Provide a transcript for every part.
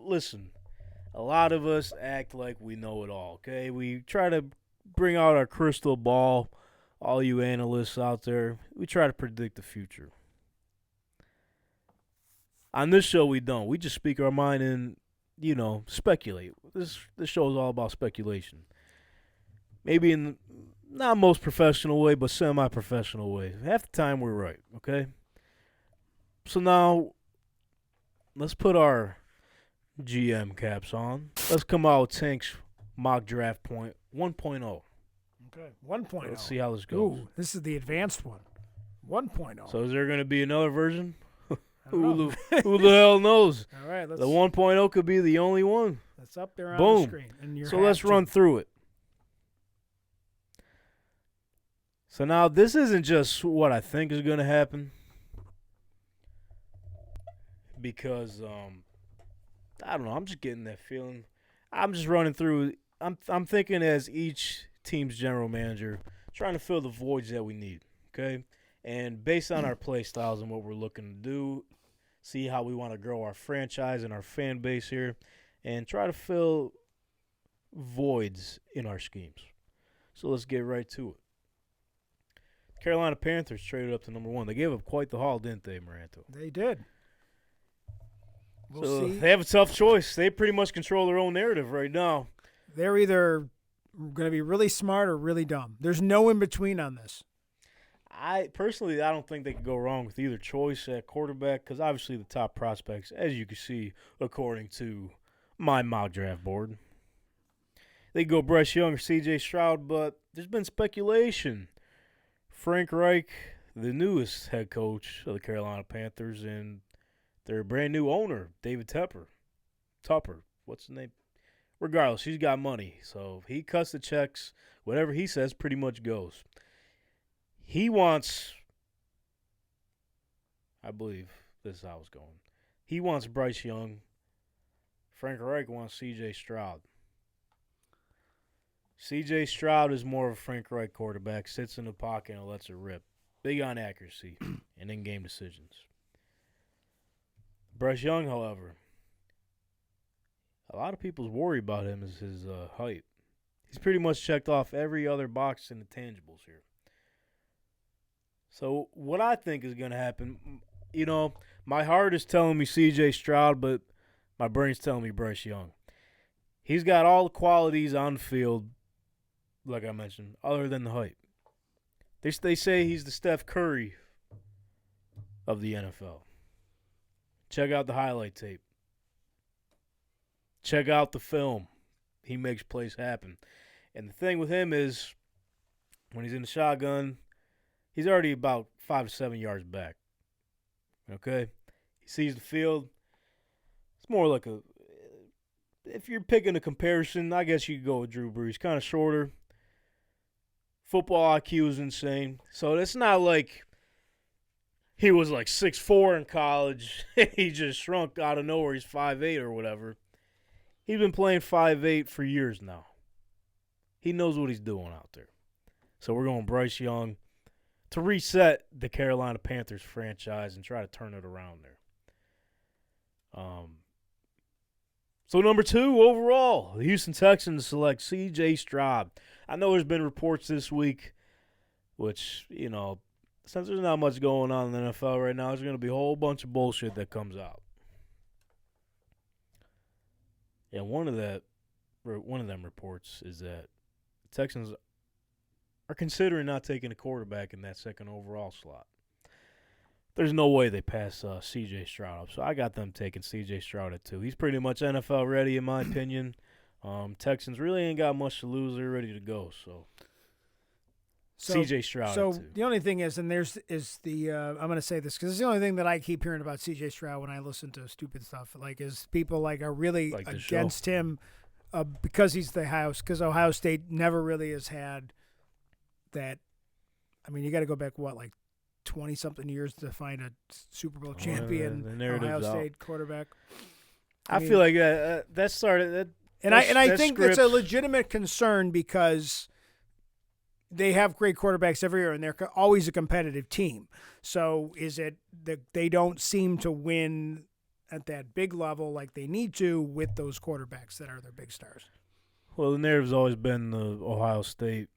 listen, a lot of us act like we know it all, okay? We try to bring out our crystal ball, all you analysts out there. We try to predict the future. On this show, we don't. We just speak our mind and, speculate. This show is all about speculation. Maybe in not most professional way, but semi-professional way. Half the time, we're right, okay? So now, let's put our GM caps on. Let's come out with Tank's mock draft point 1.0. Okay, 1.0. Let's see how this goes. Ooh, this is the advanced one. 1.0. So is there going to be another version? Who Who the hell knows? All right, The 1.0 could be the only one. That's up there on Boom. the screen. And So let's run through it. So now this isn't just what I think is going to happen, because I don't know. I'm just getting that feeling. I'm just running through. I'm thinking as each team's general manager, trying to fill the voids that we need. Okay, and based on our play styles and what we're looking to do, see how we want to grow our franchise and our fan base here, and try to fill voids in our schemes. So let's get right to it. Carolina Panthers traded up to number 1. They gave up quite the haul, didn't they, Maranto? They did. So see. they have a tough choice. They pretty much control their own narrative right now. They're either going to be really smart or really dumb. There's no in between on this. I don't think they could go wrong with either choice at quarterback, because obviously the top prospects, as you can see, according to my mock draft board, they could go Bryce Young or C.J. Stroud, but there's been speculation. Frank Reich, the newest head coach of the Carolina Panthers, and their brand new owner, David Tupper, what's his name? Regardless, he's got money, so he cuts the checks. Whatever he says pretty much goes. He wants, I believe this is how it's going, he wants Bryce Young. Frank Reich wants C.J. Stroud. C.J. Stroud is more of a Frank Reich quarterback, sits in the pocket and lets it rip. Big on accuracy and in-game decisions. Bryce Young, however, a lot of people's worry about him is his height. He's pretty much checked off every other box in the tangibles here. So what I think is going to happen, my heart is telling me C.J. Stroud, but my brain's telling me Bryce Young. He's got all the qualities on the field, like I mentioned, other than the height. They say he's the Steph Curry of the NFL. Check out the highlight tape. Check out the film. He makes plays happen. And the thing with him is, when he's in the shotgun, he's already about 5 to 7 yards back. Okay? He sees the field. It's more like if you're picking a comparison, I guess you could go with Drew Brees. Kind of shorter. Football IQ is insane. So it's not like he was like 6'4" in college. He just shrunk out of nowhere. He's 5'8" or whatever. He's been playing 5'8" for years now. He knows what he's doing out there. So we're going Bryce Young to reset the Carolina Panthers franchise and try to turn it around there. So number 2 overall, the Houston Texans select C.J. Stroud. I know there's been reports this week, which, since there's not much going on in the NFL right now, there's going to be a whole bunch of bullshit that comes out. And one of them reports is that the Texans are considering not taking a quarterback in that second overall slot. There's no way they pass C.J. Stroud up, so I got them taking C.J. Stroud at 2. He's pretty much NFL ready, in my opinion. Texans really ain't got much to lose. They're ready to go, so C.J. Stroud So at 2. the only thing is, and I'm going to say this because it's the only thing that I keep hearing about C.J. Stroud when I listen to stupid stuff, is people are really Like against him because he's because Ohio State never really has had that. I mean, you got to go back, 20-something years to find a Super Bowl champion Ohio State quarterback. I feel like that started – And I think that's a legitimate concern because they have great quarterbacks every year, and they're always a competitive team. So is it that they don't seem to win at that big level like they need to with those quarterbacks that are their big stars. Well, the narrative's always been the Ohio State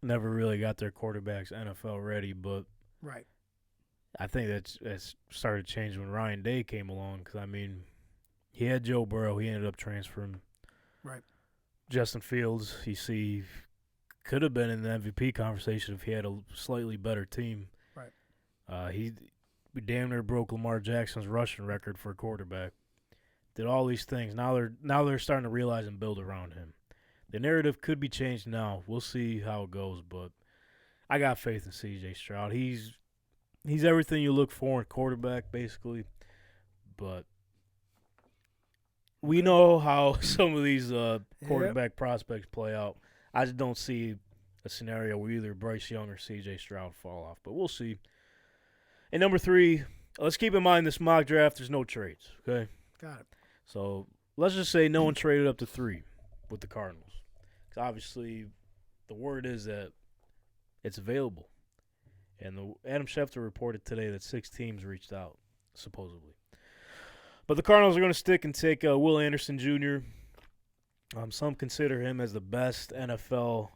never really got their quarterbacks NFL ready, but Right. I think that's started to change when Ryan Day came along. Because I mean, he had Joe Burrow, he ended up transferring. Right. Justin Fields, you see, could have been in the MVP conversation if he had a slightly better team. Right. He damn near broke Lamar Jackson's rushing record for a quarterback. Did all these things. Now they're starting to realize and build around him. The narrative could be changed now. We'll see how it goes, but I got faith in C.J. Stroud. He's everything you look for in quarterback, basically. But we know how some of these quarterback prospects play out. I just don't see a scenario where either Bryce Young or C.J. Stroud fall off, but we'll see. And number 3, let's keep in mind this mock draft, there's no trades, okay? Got it. So let's just say no one traded up to 3 with the Cardinals. Because obviously the word is that it's available. And Adam Schefter reported today that 6 teams reached out, supposedly. But the Cardinals are going to stick and take Will Anderson Jr. Some consider him as the best NFL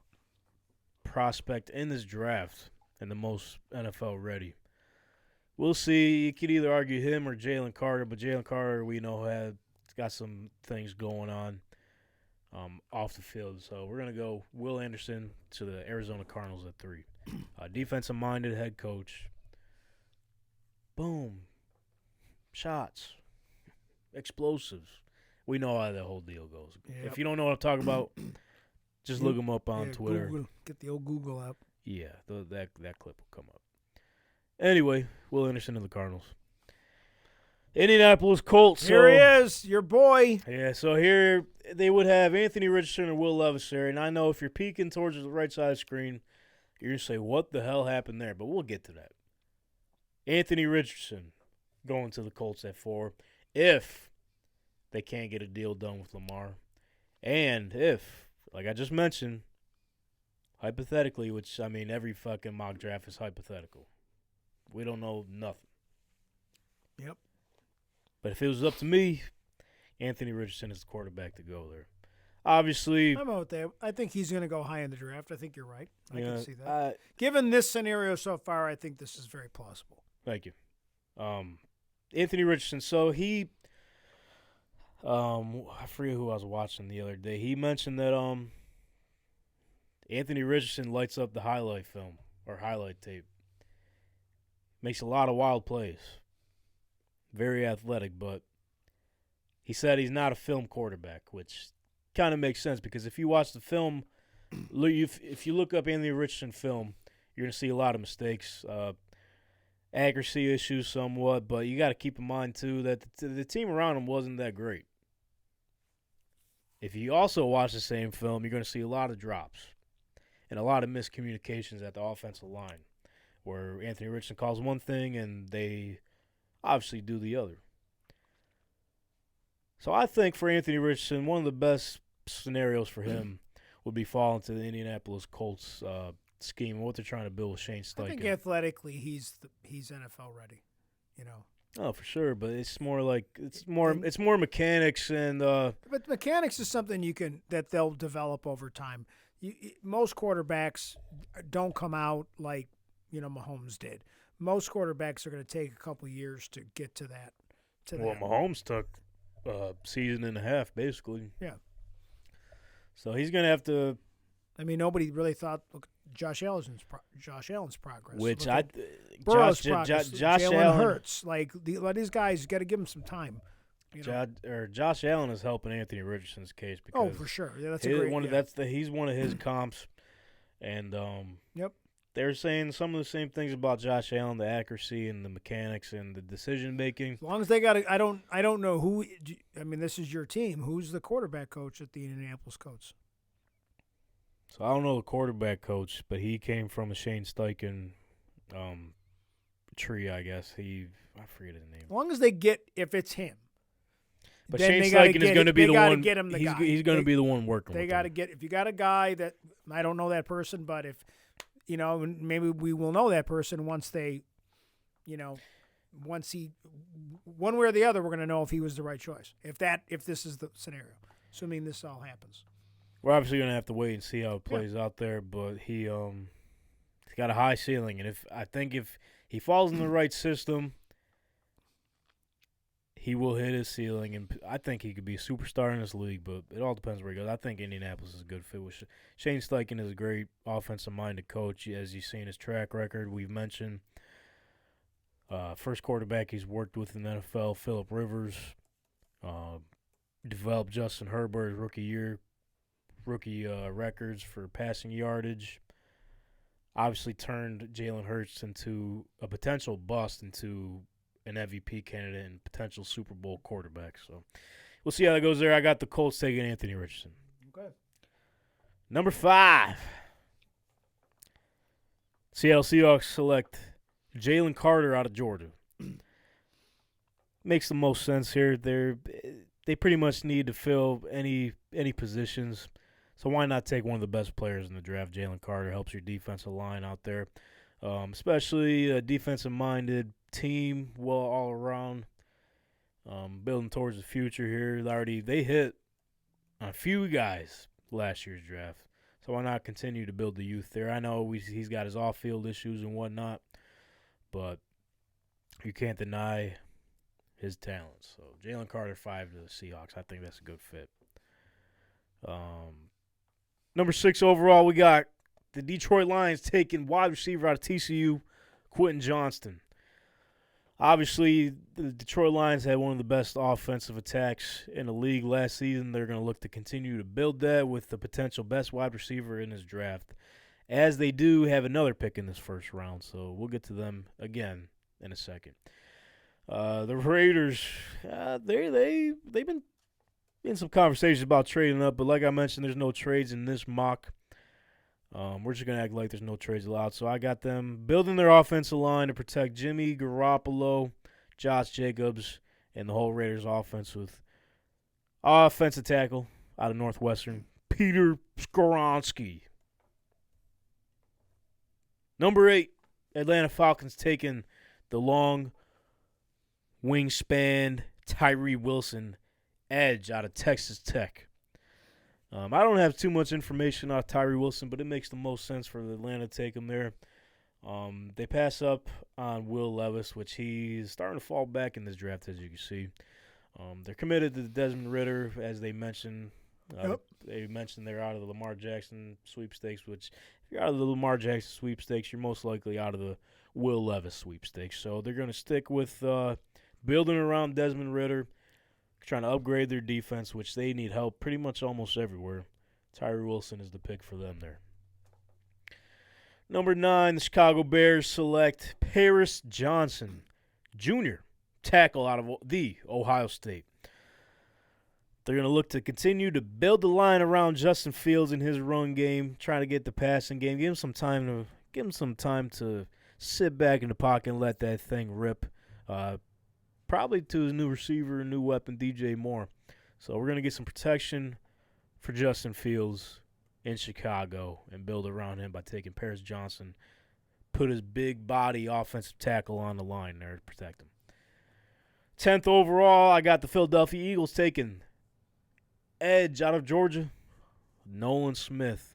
prospect in this draft and the most NFL ready. We'll see. You could either argue him or Jalen Carter, but Jalen Carter we know has got some things going on off the field. So we're going to go Will Anderson to the Arizona Cardinals at 3. Defensive-minded head coach. Boom. Shots. Explosives. We know how that whole deal goes. Yep. If you don't know what I'm talking about, just look him up on Twitter. Google. Get the old Google up. Yeah, that clip will come up. Anyway, Will Anderson and the Cardinals. Indianapolis Colts. Here he is, your boy. Yeah, so here they would have Anthony Richardson or Will Levis there. And I know if you're peeking towards the right side of the screen, you're going to say, what the hell happened there? But we'll get to that. Anthony Richardson going to the Colts at 4 if they can't get a deal done with Lamar. And if, like I just mentioned, hypothetically, which, I mean, every fucking mock draft is hypothetical. We don't know nothing. Yep. But if it was up to me, Anthony Richardson is the quarterback to go there. Obviously, I'm out with that. I think he's going to go high in the draft. I think you're right. I can see that. I, Given this scenario so far, I think this is very plausible. Thank you. Anthony Richardson, so he I forget who I was watching the other day. He mentioned that Anthony Richardson lights up the highlight film or highlight tape. Makes a lot of wild plays. Very athletic, but he said he's not a film quarterback, which kind of makes sense because if you watch the film, if you look up Anthony Richardson film, you're going to see a lot of mistakes, accuracy issues somewhat, but you got to keep in mind, too, that the team around him wasn't that great. If you also watch the same film, you're going to see a lot of drops and a lot of miscommunications at the offensive line where Anthony Richardson calls one thing and they obviously do the other. So I think for Anthony Richardson, one of the best scenarios for him would be fall into the Indianapolis Colts scheme and what they're trying to build with Shane Steichen. I think athletically he's NFL ready, you know. Oh, for sure, but it's more like it's more mechanics and. But mechanics is something that they'll develop over time. Most quarterbacks don't come out like Mahomes did. Most quarterbacks are going to take a couple years to get to that. Mahomes took a season and a half, basically. Yeah. So he's going to have to. I mean, nobody really thought. Look, Josh Allen's progress. Which Burrow's progress. Josh Jalen Allen Hurts. Like these guys, got to give them some time. Josh Allen is helping Anthony Richardson's case because for sure. Yeah, that's a great one. He's one of his comps, and yep. They're saying some of the same things about Josh Allen, the accuracy and the mechanics and the decision making. As long as they got I don't know who. I mean, this is your team. Who's the quarterback coach at the Indianapolis Colts? So I don't know the quarterback coach, but he came from a Shane Steichen tree, I guess. I forget his name. As long as they get, if it's him. But Shane Steichen is going to be the one. Get him the guy. He's going to be the one working with him. They got to get, if you got a guy that, I don't know that person, but if, maybe we will know that person once they, one way or the other, we're going to know if he was the right choice. If this is the scenario, assuming this all happens. We're obviously going to have to wait and see how it plays out there, but he's got a high ceiling, and if he falls in the right system, he will hit his ceiling, and I think he could be a superstar in this league, but it all depends where he goes. I think Indianapolis is a good fit with Shane Steichen is a great offensive-minded coach, as you've seen his track record. We've mentioned first quarterback he's worked with in the NFL, Phillip Rivers, developed Justin Herbert's rookie records for passing yardage. Obviously turned Jalen Hurts into a potential bust into an MVP candidate and potential Super Bowl quarterback. So we'll see how that goes there. I got the Colts taking Anthony Richardson. Okay. Number 5. Seattle Seahawks select Jalen Carter out of Georgia. Makes the most sense here. They pretty much need to fill any positions. So why not take one of the best players in the draft? Jalen Carter helps your defensive line out there, especially a defensive-minded team, well all around, building towards the future here. They hit on a few guys last year's draft, so why not continue to build the youth there? I know he's got his off-field issues and whatnot, but you can't deny his talent. So Jalen Carter 5 to the Seahawks. I think that's a good fit. Number 6 overall, we got the Detroit Lions taking wide receiver out of TCU, Quentin Johnston. Obviously, the Detroit Lions had one of the best offensive attacks in the league last season. They're going to look to continue to build that with the potential best wide receiver in this draft, as they do have another pick in this first round. So we'll get to them again in a second. The Raiders, they've been in some conversations about trading up, but like I mentioned, there's no trades in this mock. We're just going to act like there's no trades allowed. So I got them building their offensive line to protect Jimmy Garoppolo, Josh Jacobs, and the whole Raiders offense with offensive tackle out of Northwestern, Peter Skoronski. Number 8, Atlanta Falcons taking the long wingspan Tyree Wilson, edge out of Texas Tech. I don't have too much information on Tyree Wilson, but it makes the most sense for Atlanta to take him there. They pass up on Will Levis, which he's starting to fall back in this draft, as you can see. They're committed to Desmond Ridder, as they mentioned. They mentioned they're out of the Lamar Jackson sweepstakes, which if you're out of the Lamar Jackson sweepstakes, you're most likely out of the Will Levis sweepstakes. So they're going to stick with building around Desmond Ridder, trying to upgrade their defense, which they need help pretty much almost everywhere. Tyree Wilson is the pick for them there. Number 9, the Chicago Bears select Paris Johnson, Jr., tackle out of the Ohio State. They're going to look to continue to build the line around Justin Fields in his run game, trying to get the passing game, give him some time to sit back in the pocket and let that thing rip. Probably to his new receiver, new weapon, DJ Moore. So we're going to get some protection for Justin Fields in Chicago and build around him by taking Paris Johnson, put his big body offensive tackle on the line there to protect him. 10th overall, I got the Philadelphia Eagles taking edge out of Georgia, Nolan Smith.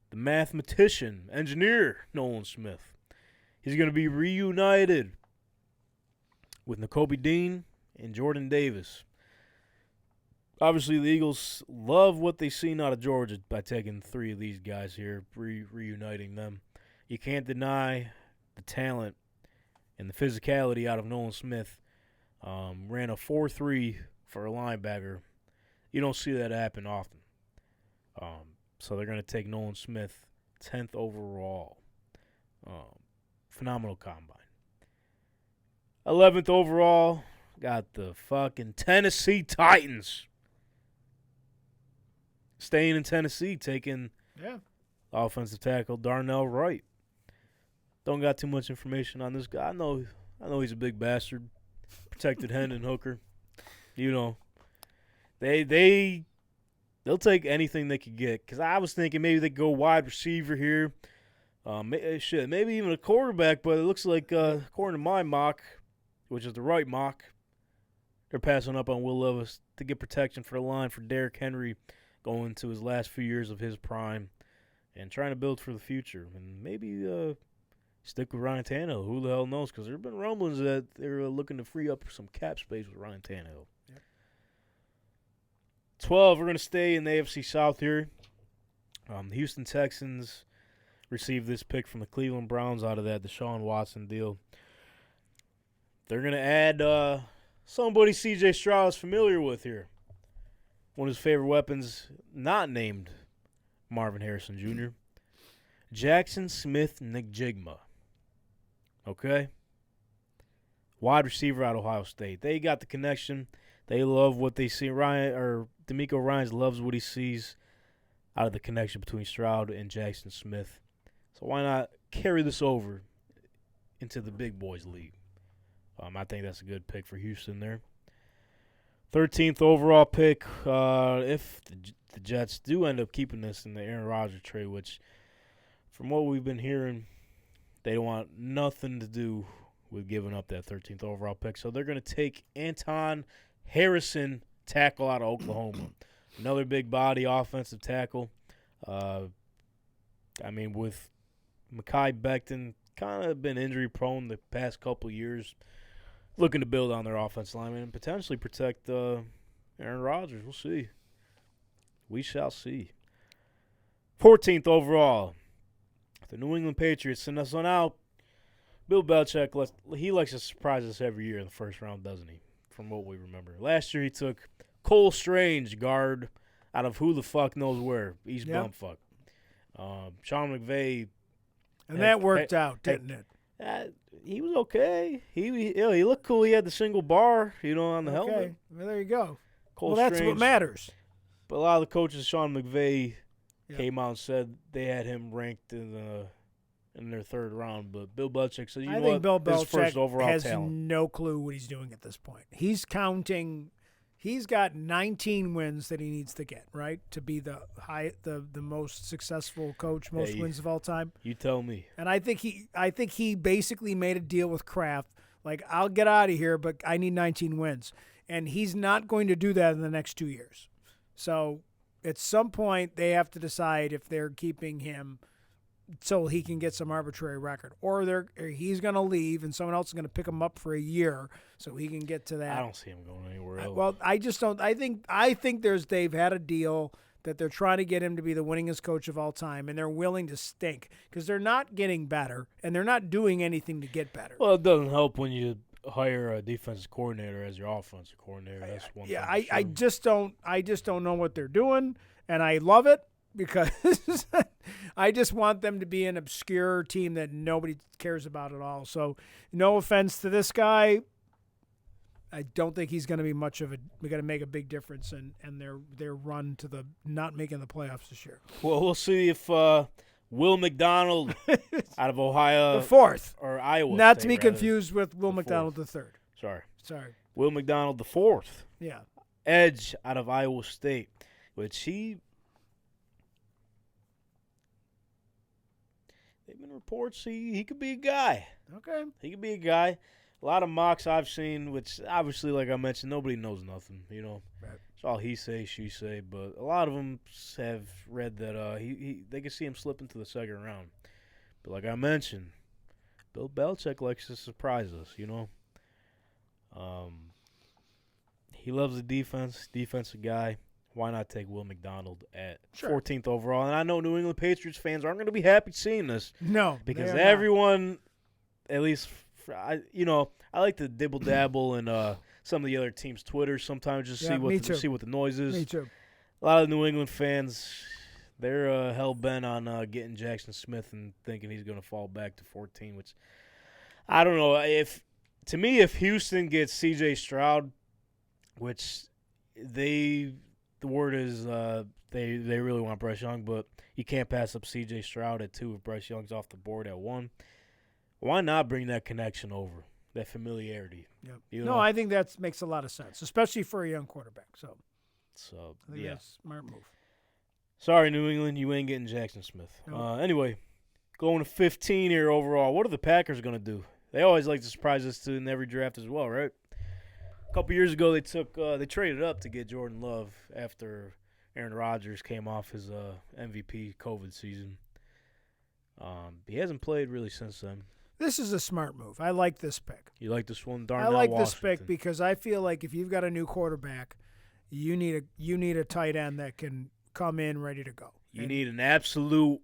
The mathematician, engineer, Nolan Smith. He's going to be reunited with Nakobe Dean and Jordan Davis. Obviously, the Eagles love what they've seen out of Georgia by taking 3 of these guys here, reuniting them. You can't deny the talent and the physicality out of Nolan Smith. Ran a 4.3 for a linebacker. You don't see that happen often. So they're going to take Nolan Smith, 10th overall. Phenomenal combine. 11th overall, got the fucking Tennessee Titans. Staying in Tennessee, taking offensive tackle Darnell Wright. Don't got too much information on this guy. I know he's a big bastard. Protected Hendon Hooker. You know, they'll take anything they could get. Because I was thinking maybe they go wide receiver here. Maybe even a quarterback, but it looks like, according to my mock, which is the right mock. They're passing up on Will Levis to get protection for the line for Derrick Henry going into his last few years of his prime and trying to build for the future. And maybe stick with Ryan Tannehill. Who the hell knows? Because there have been rumblings that they're looking to free up some cap space with Ryan Tannehill. Yep. 12, we're going to stay in the AFC South here. The Houston Texans received this pick from the Cleveland Browns out of that Deshaun Watson deal. They're going to add somebody C.J. Stroud is familiar with here. One of his favorite weapons, not named Marvin Harrison Jr., Jackson Smith-Njigba. Okay? Wide receiver out of Ohio State. They got the connection. They love what they see. D'Amico Ryans loves what he sees out of the connection between Stroud and Jackson Smith. So why not carry this over into the big boys league? I think that's a good pick for Houston there. 13th overall pick. If the Jets do end up keeping this in the Aaron Rodgers trade, which from what we've been hearing, they don't want nothing to do with giving up that 13th overall pick. So they're going to take Anton Harrison, tackle out of Oklahoma. Another big body offensive tackle. With Mekhi Becton kind of been injury prone the past couple years, looking to build on their offense lineman and potentially protect Aaron Rodgers. We'll see. We shall see. 14th overall, the New England Patriots send us on out. Bill Belichick, he likes to surprise us every year in the first round, doesn't he? From what we remember. Last year he took Cole Strange, guard, out of who the fuck knows where. East Bumfuck. Sean McVay. And that worked out, didn't it? He was okay. He looked cool. He had the single bar, on the helmet. Well, there you go. Cole that's Strange, what matters. But a lot of the coaches, Sean McVay, came out and said they had him ranked in their third round. But Bill Belichick said, I think Bill Belichick first overall has talent. no clue what he's doing at this point. He's counting. He's got 19 wins that he needs to get, right, to be the most successful coach, most wins of all time. You tell me. And I think he basically made a deal with Kraft, like, I'll get out of here, but I need 19 wins. And he's not going to do that in the next 2 years. So at some point they have to decide if they're keeping him so he can get some arbitrary record, or he's going to leave and someone else is going to pick him up for a year so he can get to that. I don't see him going anywhere else. Well, I just don't. I think they've had a deal that they're trying to get him to be the winningest coach of all time, and they're willing to stink because they're not getting better and they're not doing anything to get better. Well, it doesn't help when you hire a defensive coordinator as your offensive coordinator. That's one thing. Yeah, I just don't know what they're doing, and I love it. Because I just want them to be an obscure team that nobody cares about at all. So, no offense to this guy, I don't think he's going to be much of a. We got to make a big difference in their run to the not making the playoffs this year. Well, we'll see if Will McDonald out of Ohio, the fourth, or Iowa, not State, to be rather. confused with Will McDonald the third. Sorry, Will McDonald the fourth. Yeah, edge out of Iowa State, which he. They've been reports he could be a guy. Okay. He could be a guy. A lot of mocks I've seen, which obviously, like I mentioned, nobody knows nothing. Right. It's all he say, she say. But a lot of them have read that they can see him slip into the second round. But like I mentioned, Bill Belichick likes to surprise us. He loves the defensive guy. Why not take Will McDonald at 14th overall? And I know New England Patriots fans aren't going to be happy seeing this. No, because everyone, at least, I like to dibble dabble in some of the other teams' Twitter sometimes just see what the noise is. Me too. A lot of New England fans, they're hell bent on getting Jackson Smith and thinking he's going to fall back to 14, which I don't know. If Houston gets C.J. Stroud, which the word is they really want Bryce Young, but you can't pass up C.J. Stroud at 2 if Bryce Young's off the board at 1. Why not bring that connection over, that familiarity? Yep. I think that makes a lot of sense, especially for a young quarterback. So I think that's a smart move. Sorry, New England, you ain't getting Jackson Smith. Nope. Anyway, going to 15 here overall. What are the Packers going to do? They always like to surprise us in every draft as well, right? A couple years ago, they traded up to get Jordan Love after Aaron Rodgers came off his MVP COVID season. He hasn't played really since then. This is a smart move. I like this pick. You like this one, I Darnell like Washington. this pick because I feel like if you've got a new quarterback, you need a tight end that can come in ready to go. You need an absolute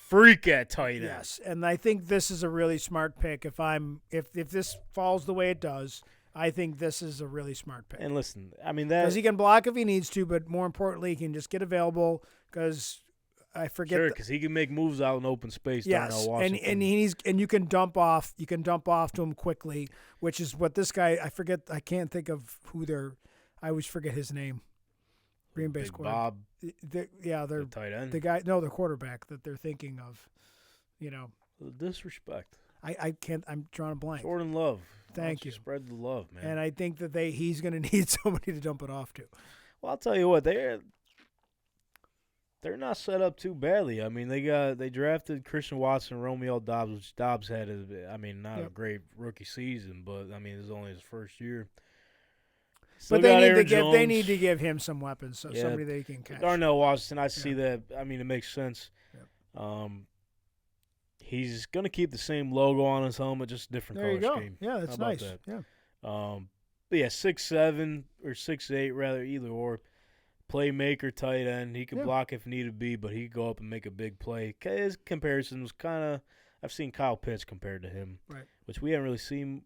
freak at tight end. Yes, and I think this is a really smart pick. If this falls the way it does, I think this is a really smart pick. And listen, I mean because he can block if he needs to, but more importantly, he can just get available. Because I forget. Sure, because he can make moves out in open space. Yes, Darnell Washington. and you can dump off. You can dump off to him quickly, which is what this guy. I forget. I can't think of who they're. I always forget his name. Green Bay's quarterback. Bob. They're the tight end. the guy. No, the quarterback that they're thinking of. Disrespect. I can't. I'm drawing a blank. Jordan Love. Thank you. Spread the love, man. And I think that he's going to need somebody to dump it off to. Well, I'll tell you what, they're not set up too badly. I mean, they drafted Christian Watson, Romeo Dobbs, which Dobbs had not a great rookie season, but I mean, it's only his first year. But they need to give him some weapons, so somebody they can catch. Darnell Washington, I see that. I mean, it makes sense. Yep. He's going to keep the same logo on his helmet, just different color scheme. Yeah, that's nice. That? Yeah. But yeah, 6'7" or 6'8", rather, either or. Playmaker, tight end. He can block if needed be, but he can go up and make a big play. His comparison was kind of – I've seen Kyle Pitts compared to him, right? Which we haven't really seen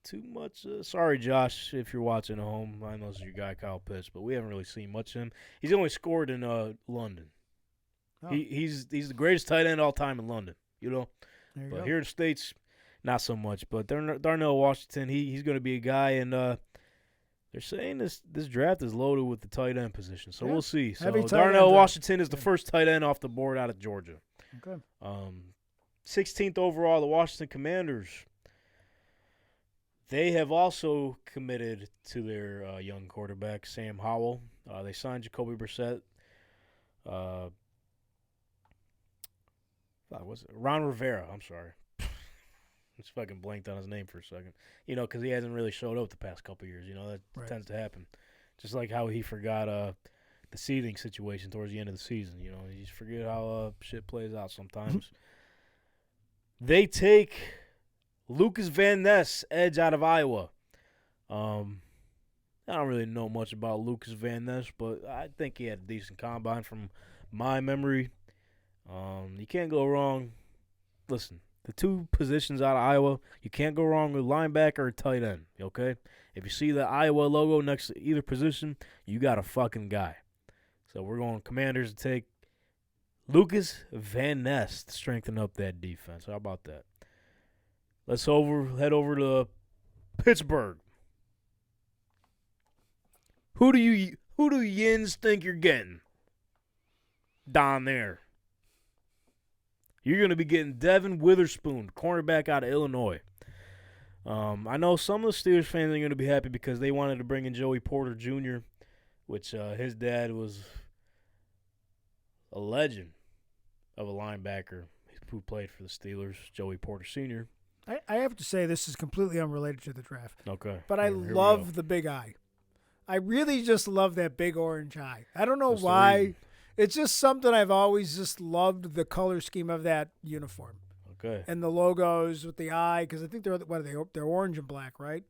too much. Sorry, Josh, if you're watching at home. I know this is your guy, Kyle Pitts, but we haven't really seen much of him. He's only scored in London. Oh. He's the greatest tight end all time in London, But here in the States, not so much. But Darnell Washington, he's going to be a guy, and they're saying this draft is loaded with the tight end position, so we'll see. So Darnell Washington is the first tight end off the board out of Georgia. Okay. 16th overall, the Washington Commanders. They have also committed to their young quarterback, Sam Howell. They signed Jacoby Brissett. Ron Rivera, I'm sorry. Just fucking blanked on his name for a second. Because he hasn't really showed up the past couple of years. That tends to happen. Just like how he forgot the seeding situation towards the end of the season. You just forget how shit plays out sometimes. They take Lucas Van Ness, edge out of Iowa. I don't really know much about Lucas Van Ness, but I think he had a decent combine from my memory. You can't go wrong. Listen, the two positions out of Iowa, you can't go wrong with linebacker or tight end, okay? If you see the Iowa logo next to either position, you got a fucking guy. So we're going Commanders to take Lucas Van Ness to strengthen up that defense. How about that? Let's head over to Pittsburgh. Who do Yins think you're getting down there? You're going to be getting Devin Witherspoon, cornerback out of Illinois. I know some of the Steelers fans are going to be happy because they wanted to bring in Joey Porter Jr., which his dad was a legend of a linebacker who played for the Steelers, Joey Porter Sr. I have to say this is completely unrelated to the draft. Okay. But I love the big eye. I really just love that big orange eye. I don't know why. It's just something I've always just loved, the color scheme of that uniform. Okay. And the logos with the eye, because I think they're orange and black, right?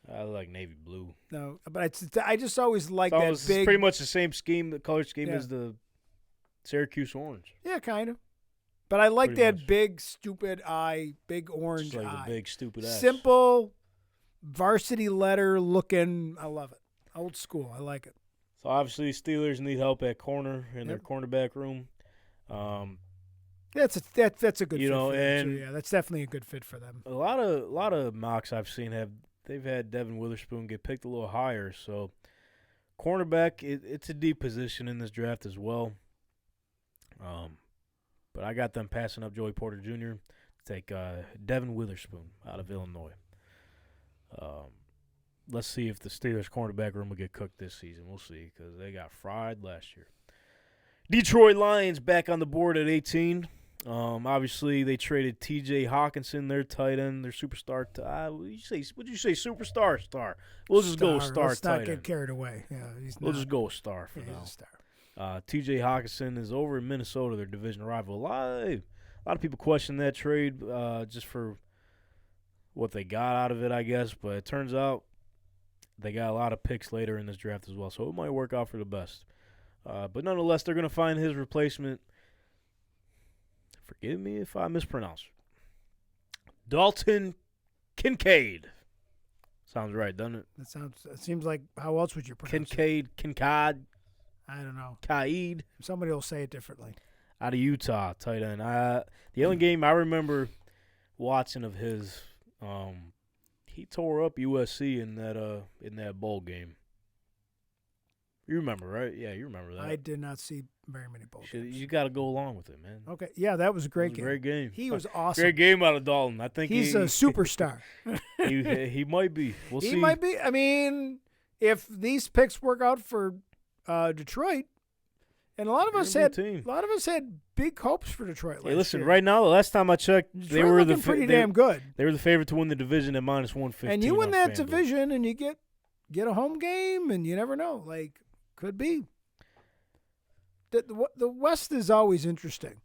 I like navy blue. No, but I just always like that it's big. It's pretty much the same scheme, the color scheme as the Syracuse orange. Yeah, kind of. But I like that big stupid eye, big orange just like eye. The big stupid ass. Simple, varsity letter looking. I love it. Old school. I like it. So obviously, Steelers need help at corner in their cornerback room. That's a good fit for them. And yeah, that's definitely a good fit for them. A lot of mocks I've seen they've had Devin Witherspoon get picked a little higher. So cornerback, it's a deep position in this draft as well. But I got them passing up Joey Porter Jr. to take Devin Witherspoon out of Illinois. Let's see if the Steelers' cornerback room will get cooked this season. We'll see because they got fried last year. Detroit Lions back on the board at 18. Obviously, they traded T.J. Hawkinson, their tight end, their superstar. Would you say superstar or star? We'll just go with star Let's tight not get end. carried away. Yeah, We'll just go with star for he's now. a star. T.J. Hawkinson is over in Minnesota, their division rival. A lot of people question that trade just for what they got out of it, I guess. But it turns out they got a lot of picks later in this draft as well, so it might work out for the best. But nonetheless, they're going to find his replacement. Forgive me if I mispronounce. Dalton Kincaid. Sounds right, doesn't it? It seems like, how else would you pronounce Kincaid. I don't know. Kaid. Somebody will say it differently. Out of Utah, tight end. The only game I remember watching of his, he tore up USC in that bowl game. You remember, right? Yeah, you remember that. I did not see very many bowl games. You got to go along with it, man. Okay, yeah, that was a great game. Great game. He was awesome. Great game out of Dalton. I think he's a superstar. he might be. We'll see. He might be. I mean, if these picks work out for Detroit, and a lot of us had big hopes for Detroit last year. Listen, year. right now, the last time I checked, Detroit they were pretty damn good. They were the favorite to win the division at -115. And you win that division, and you get a home game, and you never know. Like, could be. The West is always interesting.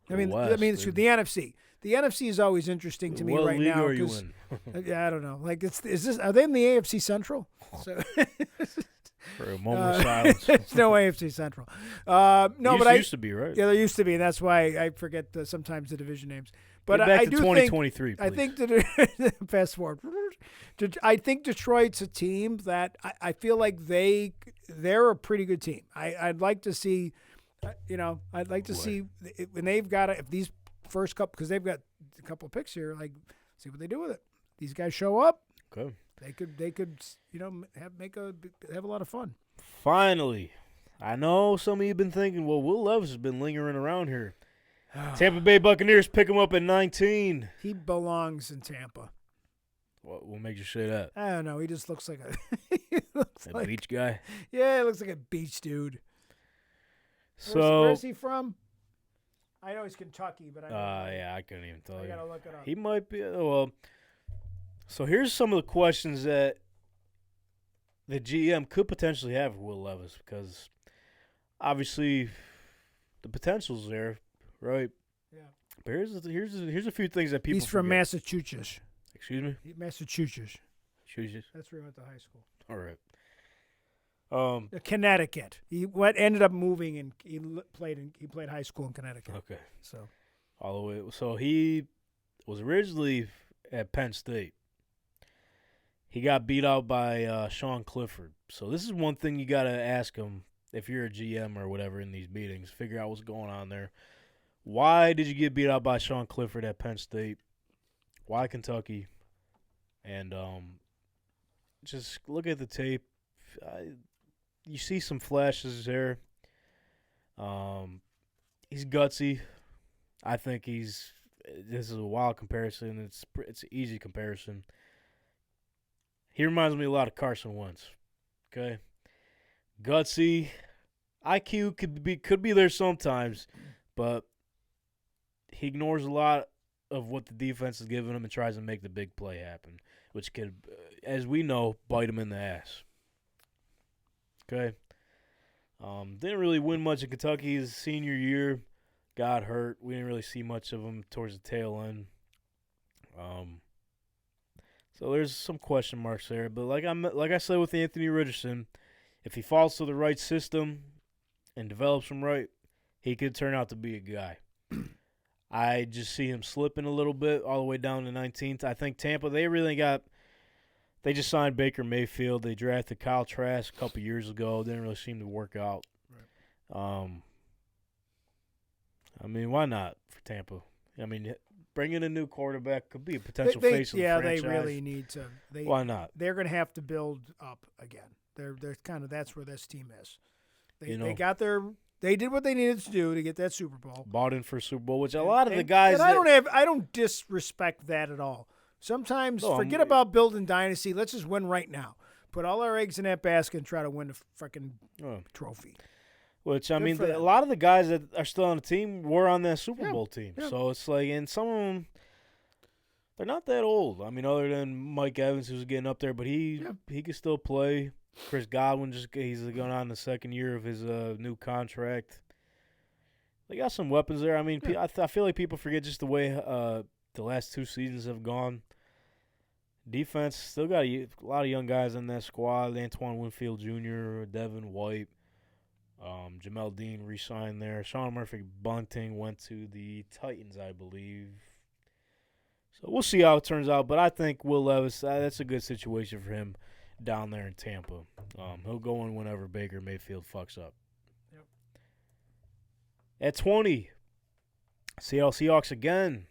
The NFC. The NFC is always interesing to me right now. What league are you in? Yeah, I don't know. Like, are they in the AFC Central? So for a moment of silence. It's no AFC Central. Used to be, right? Yeah, there used to be, and that's why I forget sometimes the division names. But Get back I to do 2023, think, I think that fast forward. I think Detroit's a team that I feel like they're a pretty good team. I'd like to see, I'd like to see when they've got if these first couple, because they've got a couple of picks here, like see what they do with it. These guys show up. Okay. They could have a lot of fun. Finally, I know some of you have been thinking, well, Will Levis has been lingering around here. Tampa Bay Buccaneers pick him up at 19. He belongs in Tampa. What makes you say that? I don't know. He just looks like a beach guy. Yeah, he looks like a beach dude. So where's he from? I know he's Kentucky, but I couldn't even tell you. I gotta look it up. He might be. Well, so here's some of the questions that the GM could potentially have with Will Levis, because obviously the potential's there, right? Yeah. But here's a few things that people. He's from forget. Massachusetts. Excuse me. Massachusetts. That's where he went to high school. All right. Connecticut. He ended up moving, and he played high school in Connecticut. Okay. So all the way. So he was originally at Penn State. He got beat out by Sean Clifford. So this is one thing you got to ask him if you're a GM or whatever in these meetings. Figure out what's going on there. Why did you get beat out by Sean Clifford at Penn State? Why Kentucky? And just look at the tape. You see some flashes there. He's gutsy. I think this is a wild comparison. It's an easy comparison. He reminds me a lot of Carson Wentz. Okay? Gutsy. IQ could be there sometimes, but he ignores a lot of what the defense is giving him and tries to make the big play happen, which could, as we know, bite him in the ass. Okay? Didn't really win much in Kentucky his senior year. Got hurt. We didn't really see much of him towards the tail end. So there's some question marks there. But like I said with Anthony Richardson, if he falls to the right system and develops him right, he could turn out to be a guy. I just see him slipping a little bit all the way down to 19th. I think Tampa, they just signed Baker Mayfield. They drafted Kyle Trask a couple years ago. Didn't really seem to work out. Right. I mean, why not for Tampa? I mean, bringing a new quarterback could be a potential face of the franchise. Yeah, they really need to. Why not? They're going to have to build up again. They're kind of, that's where this team is. They did what they needed to do to get that Super Bowl. Bought in for a Super Bowl, which a lot of the guys. And I don't disrespect that at all. Sometimes forget about building dynasty. Let's just win right now. Put all our eggs in that basket and try to win the freaking trophy. Which, I Good mean, for a them. lot of the guys that are still on the team were on that Super Yeah, Bowl team. yeah. So it's like, and some of them, they're not that old. I mean, other than Mike Evans, who's getting up there, but he can still play. Chris Godwin, he's going on the second year of his new contract. They got some weapons there. I mean, Yeah. I feel like people forget just the way the last 2 seasons have gone. Defense still got a lot of young guys in that squad. Antoine Winfield Jr., Devin White, Jamel Dean re-signed there. Sean Murphy Bunting went to the Titans, I believe. So we'll see how it turns out. But I think Will Levis, that's a good situation for him down there in Tampa. He'll go in whenever Baker Mayfield fucks up. Yep. At 20, Seattle Seahawks again.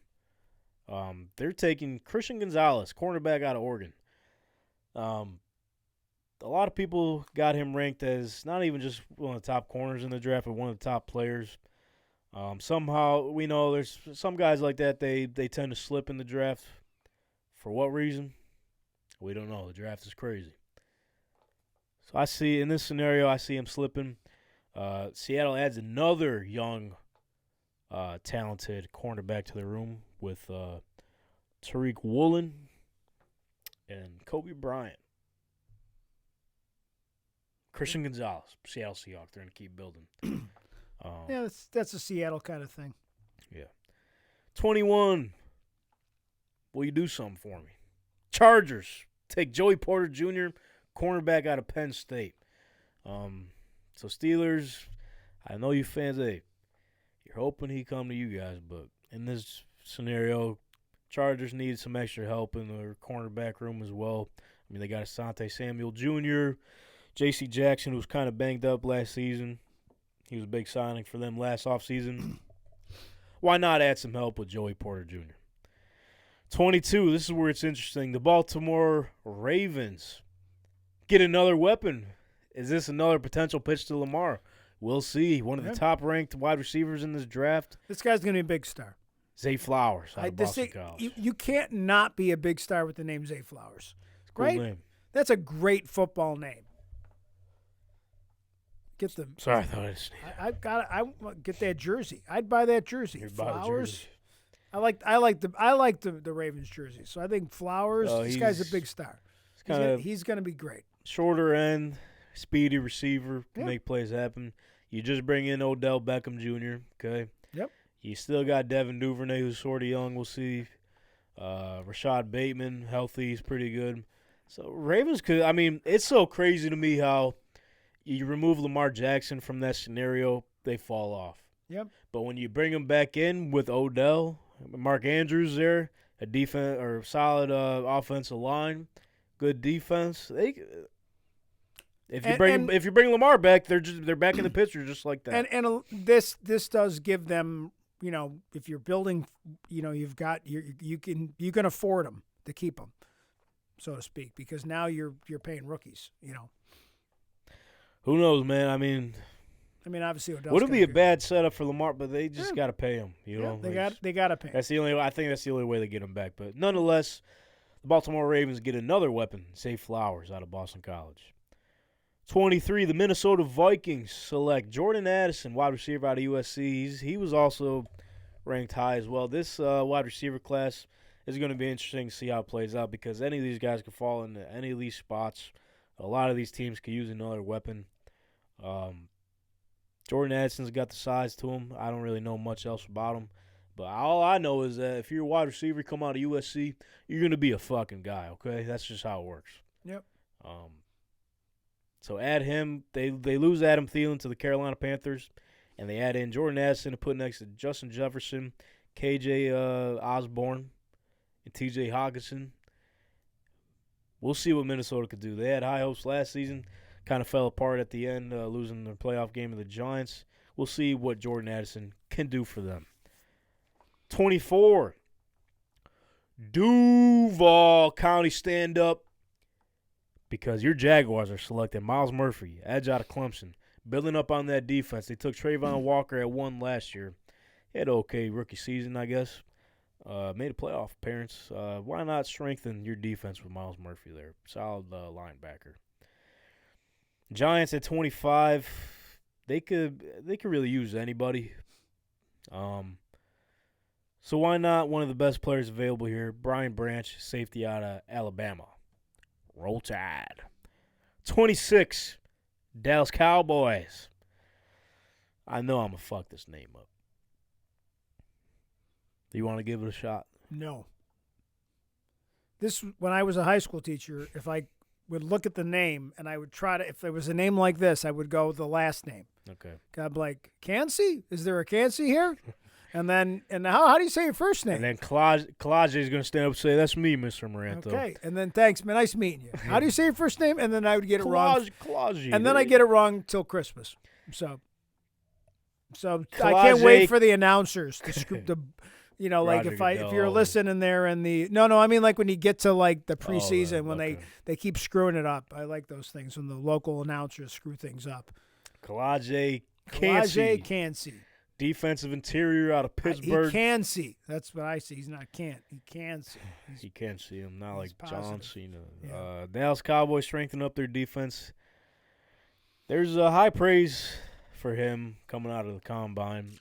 They're taking Christian Gonzalez, cornerback out of Oregon. A lot of people got him ranked as not even just one of the top corners in the draft, but one of the top players. Somehow, we know there's some guys like that, they tend to slip in the draft. For what reason? We don't know. The draft is crazy. So I see, in this scenario, I see him slipping. Seattle adds another young, talented cornerback to the room with Tariq Woolen and Kobe Bryant. Christian Gonzalez, Seattle Seahawks. They're going to keep building. Yeah, that's a Seattle kind of thing. Yeah. 21. Will you do something for me? Chargers take Joey Porter Jr., cornerback out of Penn State. So Steelers, I know you fans, hey, you're hoping he come to you guys, but in this scenario, Chargers need some extra help in their cornerback room as well. I mean, they got Asante Samuel Jr., J.C. Jackson, who was kind of banged up last season. He was a big signing for them last offseason. Why not add some help with Joey Porter Jr.? 22, this is where it's interesting. The Baltimore Ravens get another weapon. Is this another potential pitch to Lamar? We'll see. One of the top-ranked wide receivers in this draft. This guy's going to be a big star. Zay Flowers out of Boston College. You can't not be a big star with the name Zay Flowers. It's a cool name. That's a great football name. Sorry, I thought I just. I get that jersey. I'd buy that jersey. You'd buy the Flowers. jersey. I like the Ravens jersey. So I think Flowers. This guy's a big star. He's going to be great. Shorter end, speedy receiver, can make plays happen. You just bring in Odell Beckham Jr. Okay. Yep. You still got Devin Duvernay, who's sort of young. We'll see. Rashad Bateman, healthy, he's pretty good. So Ravens could. I mean, it's so crazy to me how you remove Lamar Jackson from that scenario, they fall off. Yep. But when you bring him back in with Odell, Mark Andrews there, a defense or solid offensive line, good defense. If you bring Lamar back, they're back in the picture just like that. And this does give them, if you're building, you've got you can afford them to keep them, so to speak, because now you're paying rookies. Who knows, man? I mean, obviously, Odell's would it be a bad setup for Lamar? But they just got to pay him. They got to pay him. That's the only. I think that's the only way they get him back. But nonetheless, the Baltimore Ravens get another weapon, Zay Flowers out of Boston College. 23, the Minnesota Vikings select Jordan Addison, wide receiver out of USC. He was also ranked high as well. This wide receiver class is going to be interesting to see how it plays out because any of these guys could fall into any of these spots. A lot of these teams could use another weapon. Jordan Addison's got the size to him. I don't really know much else about him. But all I know is that if you're a wide receiver, come out of USC, you're going to be a fucking guy, okay? That's just how it works. Yep. So add him. They lose Adam Thielen to the Carolina Panthers, and they add in Jordan Addison to put next to Justin Jefferson, KJ Osborne, and TJ Hawkinson. We'll see what Minnesota could do. They had high hopes last season, kind of fell apart at the end, losing their playoff game to the Giants. We'll see what Jordan Addison can do for them. 24, Duval County stand up because your Jaguars are selecting Miles Murphy, edge out of Clemson, building up on that defense. They took Trayvon Walker at 1 last year. He had an okay rookie season, I guess. Made a playoff appearance. Why not strengthen your defense with Miles Murphy there? Solid linebacker. Giants at 25. they could really use anybody. So why not one of the best players available here, Brian Branch, safety out of Alabama. Roll Tide. 26, Dallas Cowboys. I know I'm going to fuck this name up. Do you want to give it a shot? No. When I was a high school teacher, if I would look at the name and I would try to, if there was a name like this, I would go with the last name. Okay. I'd be like, Cansey? Is there a Cansey here? And how do you say your first name? And then Kalaj is going to stand up and say, "That's me, Mr. Moranto." Okay. And then, thanks, man. Nice meeting you. How do you say your first name? And then I would get it wrong. Kalaj. And then I get it wrong till Christmas. So I can't wait for the announcers to scoop the. You know, like if you're listening there and I mean like when you get to like the preseason when they keep screwing it up. I like those things when the local announcers screw things up. Kalaje Cansey. Defensive interior out of Pittsburgh. He can see. That's what I see. He's not can't. He can see. He can see him, not like positive. John Cena. Yeah. Dallas Cowboys strengthen up their defense. There's a high praise for him coming out of the combine.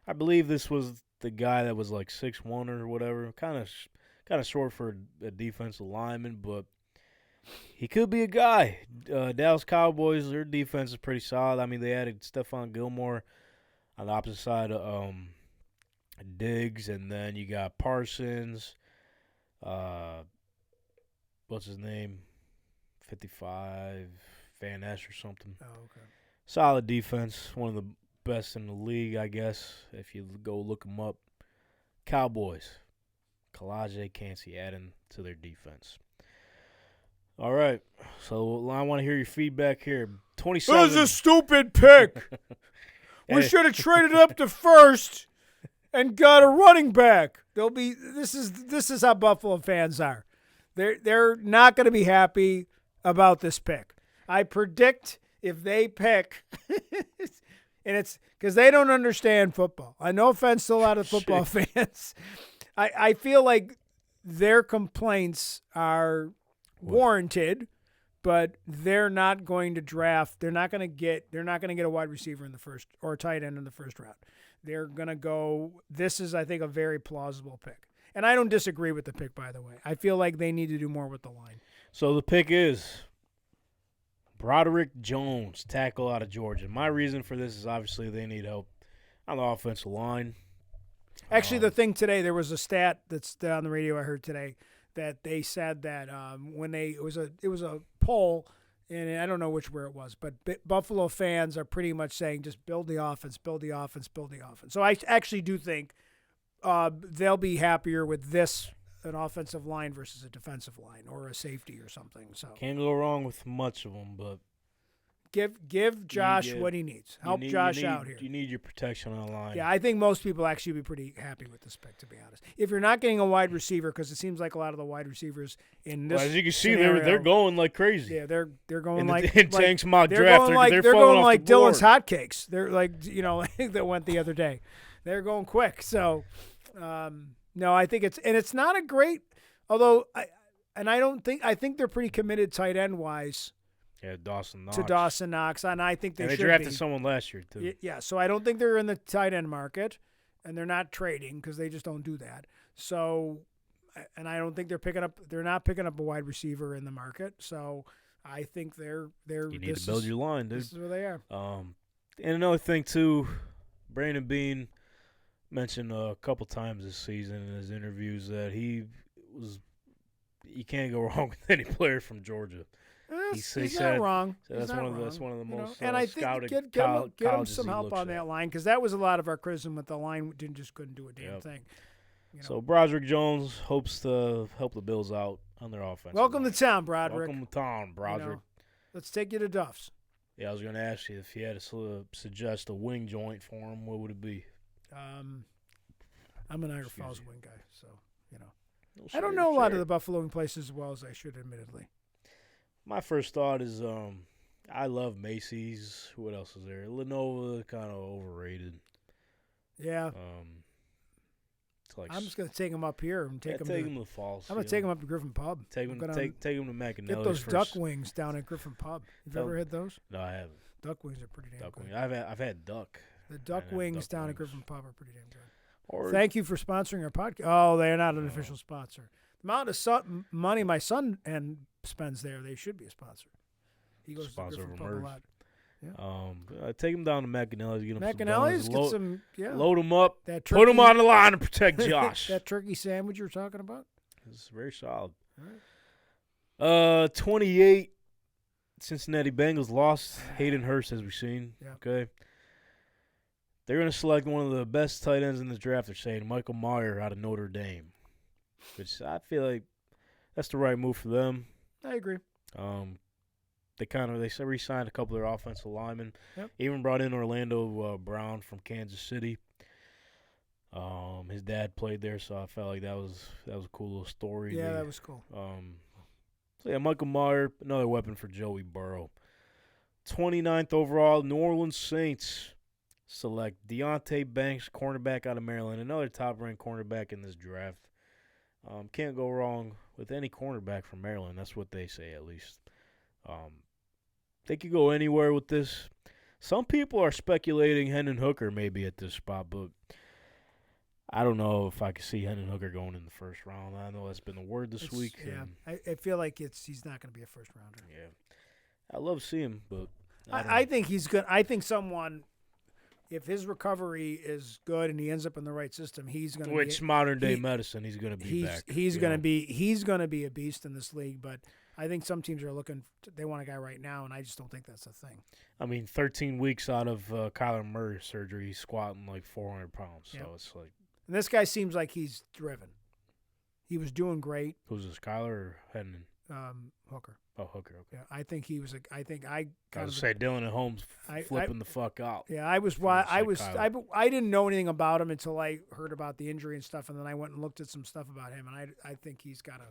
I believe this was the guy that was like 6'1" or whatever, kind of short for a defensive lineman, but he could be a guy. Dallas Cowboys, their defense is pretty solid. I mean, they added Stephon Gilmore on the opposite side of Diggs, and then you got Parsons. What's his name? 55, Van Ness or something. Oh, okay. Solid defense, one of the best in the league, I guess, if you go look them up. Cowboys, Kalaje Cansey adding to their defense. All right, so I want to hear your feedback here. 27. That was a stupid pick. We should have traded up to first and got a running back. This is how Buffalo fans are. They're not going to be happy about this pick. I predict if they pick and it's because they don't understand football. No offense to a lot of football fans. I feel like their complaints are warranted, but they're not going to draft. They're not going to get a wide receiver in the first or a tight end in the first round. They're going to go. This is, I think, a very plausible pick. And I don't disagree with the pick, by the way. I feel like they need to do more with the line. So the pick is Broderick Jones, tackle out of Georgia. My reason for this is obviously they need help on the offensive line. Actually, the thing today, there was a stat that's on the radio I heard today that they said that when it was a poll, and I don't know where it was, but Buffalo fans are pretty much saying just build the offense, build the offense, build the offense. So I actually do think they'll be happier with an offensive line versus a defensive line or a safety or something. So can't go wrong with much of them, but give Josh what he needs. Help Josh out here. You need your protection on the line. Yeah, I think most people actually be pretty happy with this pick, to be honest. If you're not getting a wide receiver, because it seems like a lot of the wide receivers in this as you can see, scenario, they're going like crazy. Yeah, they're going in like Tank's mock they're draft. Going like, they're going off like the board. Dylan's hotcakes. They're like that went the other day. They're going quick. So no, I think it's not a great. Although I think they're pretty committed tight end wise. Yeah, Dawson Knox, and I think they drafted someone last year too. Yeah, so I don't think they're in the tight end market, and they're not trading because they just don't do that. So, and I don't think they're not picking up a wide receiver in the market. So, I think they're. You need to build your line, dude. This is where they are. And another thing too, Brandon Beane mentioned a couple times this season in his interviews that you can't go wrong with any player from Georgia. He's not wrong. That's one of the most and I scouted think get him some help on that line because that was a lot of our criticism with the line couldn't do a damn thing. So Broderick Jones hopes to help the Bills out on their offense. Welcome to town, Broderick. Welcome to town, Broderick. Let's take you to Duff's. Yeah, I was going to ask you if you had to suggest a wing joint for him, what would it be? I'm an Niagara Falls wing guy, so I don't know a lot of the Buffalo wing places as well as I should, admittedly. My first thought is I love Macy's. What else is there? Lenova, kind of overrated. Yeah. I'm just gonna take him up here and take him to Falls. I'm gonna take him up to Griffin Pub. Take him to McAnally. Get those duck wings down at Griffin Pub. You've ever had those? No, I haven't. Duck wings are pretty damn Duck good. wings. I've had duck. The duck I've had wings duck down at wings. Griffin Pub are pretty damn good. Or Thank you for sponsoring our podcast. Oh, they're not an No. official sponsor. The amount of money my son and spends there, they should be a sponsor. He goes Sponsor to of Griffin Pub a Merv. lot. Take him down to McAnally's. Get him some McAnally's, donuts. get some, yeah. Load him up. That Put him turkey- on the line and protect Josh. that turkey sandwich you were talking about? It's very solid. All right. 28 Cincinnati Bengals lost Hayden Hurst, as we've seen. Yeah. Okay. They're going to select one of the best tight ends in this draft. They're saying Michael Mayer out of Notre Dame, which I feel like that's the right move for them. I agree. They re-signed a couple of their offensive linemen. Yep. Even brought in Orlando Brown from Kansas City. His dad played there, so I felt like that was a cool little story. Yeah, that was cool. So yeah, Michael Mayer, another weapon for Joey Burrow. 29th overall, New Orleans Saints select Deontay Banks, cornerback out of Maryland, another top-ranked cornerback in this draft. Can't go wrong with any cornerback from Maryland. That's what they say, at least. They could go anywhere with this. Some people are speculating Hendon Hooker maybe at this spot, but I don't know if I could see Hendon Hooker going in the first round. I know that's been the word this week. Yeah, and I feel like he's not going to be a first rounder. yeah, I love to see him, but I think he's good. I think someone, if his recovery is good and he ends up in the right system, he's going to. Which modern day medicine, he's going to be back. He's going to be a beast in this league. But I think some teams are looking. They want a guy right now, and I just don't think that's a thing. I mean, 13 weeks out of Kyler Murray surgery, he's squatting like 400 pounds. So Yep. it's like, And this guy seems like he's driven. He was doing great. who's this, Kyler or Hendon? Hooker. Oh, Hooker. Okay. Yeah, I think he was. I think I I kind was of. say Dylan at home's I- flipping the fuck out. Yeah, I was. Feels I like was. Kyler. I didn't know anything about him until I heard about the injury and stuff, and then I went and looked at some stuff about him, and I think he's got a.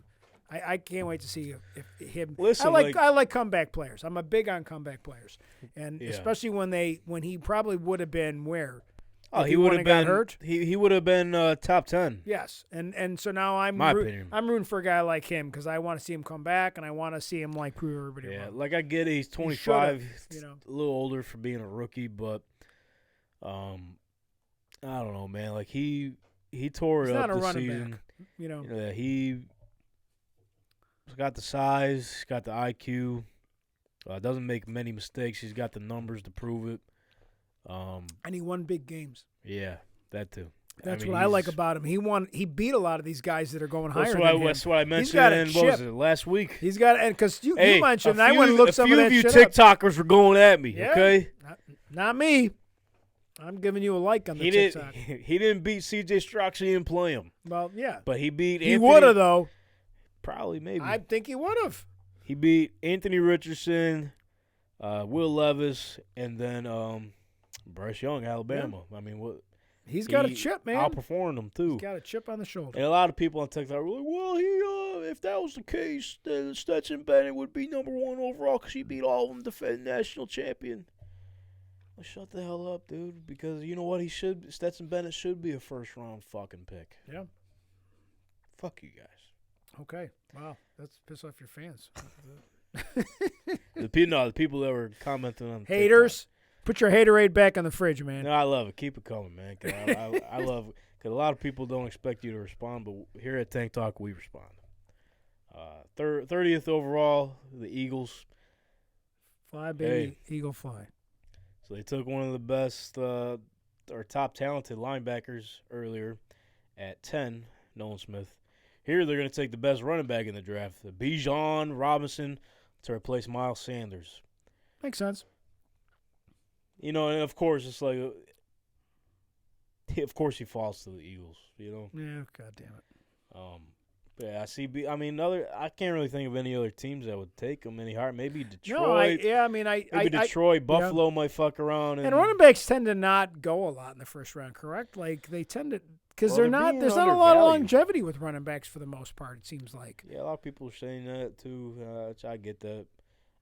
I can't wait to see if him. Listen, I like comeback players. I'm a big on comeback players, and Yeah. especially when he probably would have been where. Oh, if he would wouldn't have got been hurt. He would have been top 10. Yes, and so now I'm My opinion. I'm rooting for a guy like him because I want to see him come back and I want to see him like prove everybody Yeah, wrong. like I get it, he's 25, you know. a little older for being a rookie, but I don't know, man. Like he tore He's it not up a this running season. back, you know. Yeah, he's got the size, he's got the IQ. Doesn't make many mistakes. He's got the numbers to prove it. And he won big games. Yeah, that too. That's mean, what I like he's- about him. He beat a lot of these guys that are going higher That's than what, him. that's what I mentioned. got a in, what was chip. it, last week? He's got, and because you Hey, mentioned, a I went and looked some of that few shit of you up. TikTokers were going at me. Yeah. Okay, Not me. I'm giving you a like on the he TikTok. didn't. He didn't beat C.J. Stroud. He didn't play him, Well, yeah. but he beat. He Anthony, would have, though. Probably, maybe. I think he would have. He beat Anthony Richardson, Will Levis, and then Bryce Young, Alabama. I mean, what? He's got a he chip, man. Outperformed them too. He's got a chip on the shoulder. And a lot of people on TikTok were like, "Well, if that was the case, then Stetson Bennett would be number 1 overall because he beat all of them, defending national champion." Well, shut the hell up, dude. Because you know what? Stetson Bennett should be a first-round fucking pick. Yeah. Fuck you guys. Okay. Wow. That's piss off your fans. The people that were commenting on Haters, put your haterade back on the fridge, man. No, I love it. Keep it coming, man. 'Cause I love it. Because a lot of people don't expect you to respond, but here at Tank Talk, we respond. 30th overall, the Eagles. Fly, baby. Eagle fly. So they took one of the best or top talented linebackers earlier at 10, Nolan Smith. Here they're going to take the best running back in the draft, Bijan Robinson, to replace Miles Sanders. Makes sense. You know, and of course, it's like, of course he falls to the Eagles, you know. Yeah, God damn it. Yeah, I mean, I can't really think of any other teams that would take him any hard. Maybe Detroit. No, maybe Detroit, Buffalo might fuck around. And running backs tend to not go a lot in the first round, correct? Like they tend to, because Well, there's they're not being a lot of undervalued. longevity with running backs for the most part. It seems like. Yeah, a lot of people are saying that too. Which I get that.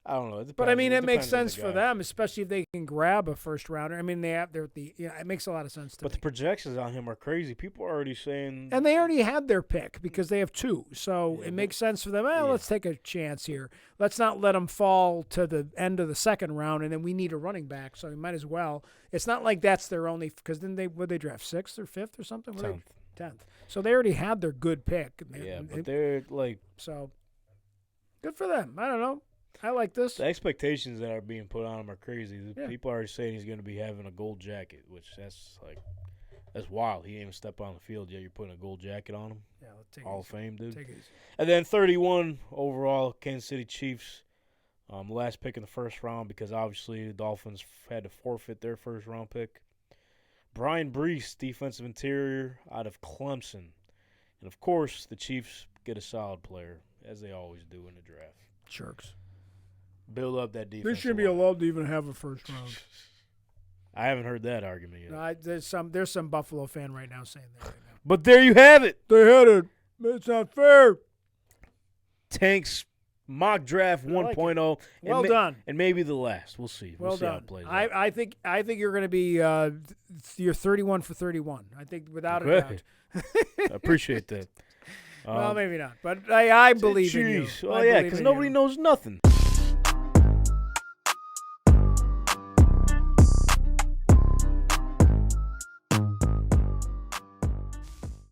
I don't know. It But I mean, it makes depends on the sense for guy. them, especially if they can grab a first rounder. I mean, it makes a lot of sense to But me. the projections on him are crazy. People are already saying. And they already had their pick because they have 2. So Yeah, it but- makes sense for them. yeah. Let's take a chance here. Let's not let them fall to the end of the second round, and then we need a running back. So we might as well. It's not like that's their only – because then would they draft 6th or 5th or something? 10th. So they already had their good pick. Yeah, but they're like So good for them. I don't know. I like this. the expectations that are being put on him are crazy. Yeah. People are already saying he's going to be having a gold jacket, which that's wild. He ain't even stepped on the field yet. You're putting a gold jacket on him. Yeah, let's take Hall it of Fame, dude. Take it easy. And then 31 overall, Kansas City Chiefs. Last pick in the first round because obviously the Dolphins had to forfeit their first round pick. Brian Brees, defensive interior out of Clemson. And of course, the Chiefs get a solid player, as they always do in the draft. Jerks. Build up that defense. They shouldn't be allowed to even have a first round. I haven't heard that argument yet. No, there's some Buffalo fan right now saying that right now. But there you have it. They had it. It's not fair. Tank's mock draft I like 1.0. Well done. And maybe the last. We'll see. Well We'll see how done. it plays out. I think you're going to be you're 31 for 31. I think without a Okay. doubt. I appreciate that. Well, maybe not, but I believe in you. Jeez. Oh, I yeah, believe because in nobody you. knows nothing.